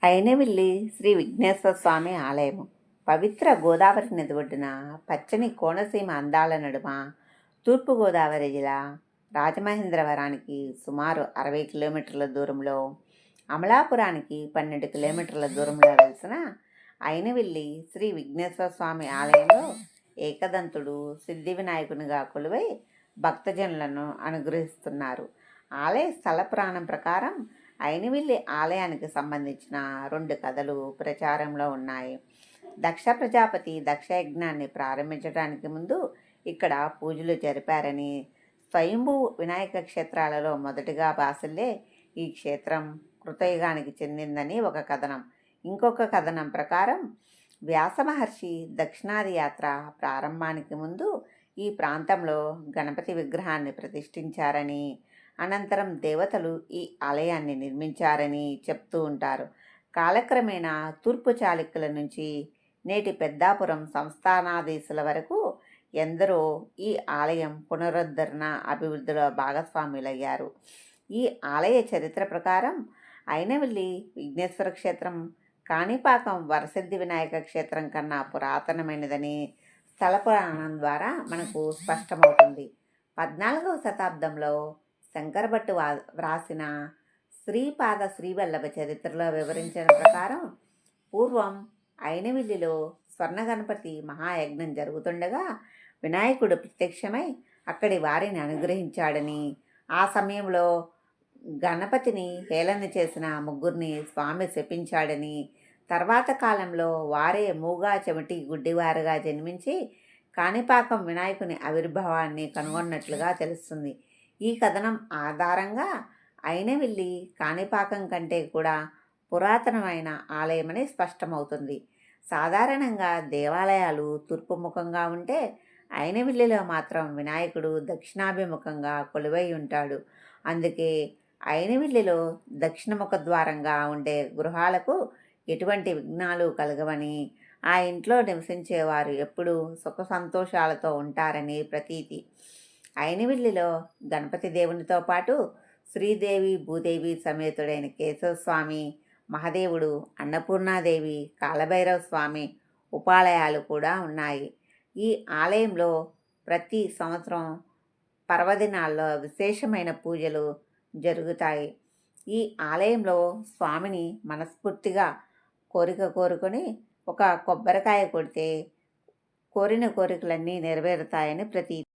అయినవిల్లి శ్రీ విఘ్నేశ్వర స్వామి ఆలయము పవిత్ర గోదావరి నది ఒడ్డున పచ్చని కోనసీమ అందాల నడుమ తూర్పుగోదావరి జిల్లా రాజమహేంద్రవరానికి సుమారు 60 కిలోమీటర్ల దూరంలో, అమలాపురానికి 12 కిలోమీటర్ల దూరంలో వెలిసిన అయినవిల్లి శ్రీ విఘ్నేశ్వర స్వామి ఆలయంలో ఏకదంతుడు సిద్ధి వినాయకునిగా కొలువై భక్తజనులను అనుగ్రహిస్తున్నారు. ఆలయ స్థల పురాణం ప్రకారం అయినవిల్లి ఆలయానికి సంబంధించిన 2 కథలు ప్రచారంలో ఉన్నాయి. దక్ష ప్రజాపతి దక్షయజ్ఞాన్ని ప్రారంభించడానికి ముందు ఇక్కడ పూజలు జరిపారని, స్వయంభూ వినాయక క్షేత్రాలలో మొదటిగా బాసిల్లే ఈ క్షేత్రం కృతయుగానికి చెందిందని ఒక కథనం. ఇంకొక కథనం ప్రకారం వ్యాస మహర్షి దక్షిణాది యాత్ర ప్రారంభానికి ముందు ఈ ప్రాంతంలో గణపతి విగ్రహాన్ని ప్రతిష్ఠించారని, అనంతరం దేవతలు ఈ ఆలయాన్ని నిర్మించారని చెప్తూ ఉంటారు. కాలక్రమేణా తూర్పు చాళుక్యుల నుంచి నేటి పెద్దాపురం సంస్థానాధీశుల వరకు ఎందరో ఈ ఆలయం పునరుద్ధరణ అభివృద్ధిలో భాగస్వాములయ్యారు. ఈ ఆలయ చరిత్ర ప్రకారం అయినవిల్లి విఘ్నేశ్వర క్షేత్రం కాణిపాకం వరసిద్ధి వినాయక క్షేత్రం కన్నా పురాతనమైనదని స్థల పురాణం ద్వారా మనకు స్పష్టమవుతుంది. 14వ శతాబ్దంలో శంకరభట్టు వ్రాసిన శ్రీపాద శ్రీవల్లభ చరిత్రలో వివరించిన ప్రకారం పూర్వం అయినవిల్లిలో స్వర్ణ గణపతి మహాయజ్ఞం జరుగుతుండగా వినాయకుడు ప్రత్యక్షమై అక్కడి వారిని అనుగ్రహించాడని, ఆ సమయంలో గణపతిని హేళన చేసిన ముగ్గురిని స్వామి శపించాడని, తర్వాత కాలంలో వారే మూగా చెమటి గుడ్డివారుగా జన్మించి కాణిపాకం వినాయకుని ఆవిర్భావాన్ని కనుగొన్నట్లుగా తెలుస్తుంది. ఈ కథనం ఆధారంగా అయినవిల్లి కాణిపాకం కంటే కూడా పురాతనమైన ఆలయమని స్పష్టమవుతుంది. సాధారణంగా దేవాలయాలు తూర్పుముఖంగా ఉంటే అయినవిల్లిలో మాత్రం వినాయకుడు దక్షిణాభిముఖంగా కొలువై ఉంటాడు. అందుకే అయినవిల్లిలో దక్షిణముఖ ద్వారంగా ఉండే గృహాలకు ఎటువంటి విఘ్నాలు కలగవని, ఆ ఇంట్లో నివసించేవారు ఎప్పుడూ సుఖ సంతోషాలతో ఉంటారని ప్రతీతి. అయినవిల్లిలో గణపతి దేవునితో పాటు శ్రీదేవి భూదేవి సమేతుడైన కేశవస్వామి, మహదేవుడు, అన్నపూర్ణాదేవి, కాలభైరవ స్వామి ఉపాలయాలు కూడా ఉన్నాయి. ఈ ఆలయంలో ప్రతి సంవత్సరం పర్వదినాల్లో విశేషమైన పూజలు జరుగుతాయి. ఈ ఆలయంలో స్వామిని మనస్ఫూర్తిగా కోరుకొని ఒక కొబ్బరికాయ కొడితే కోరిన కోరికలన్నీ నెరవేరుతాయని ప్రతీతి.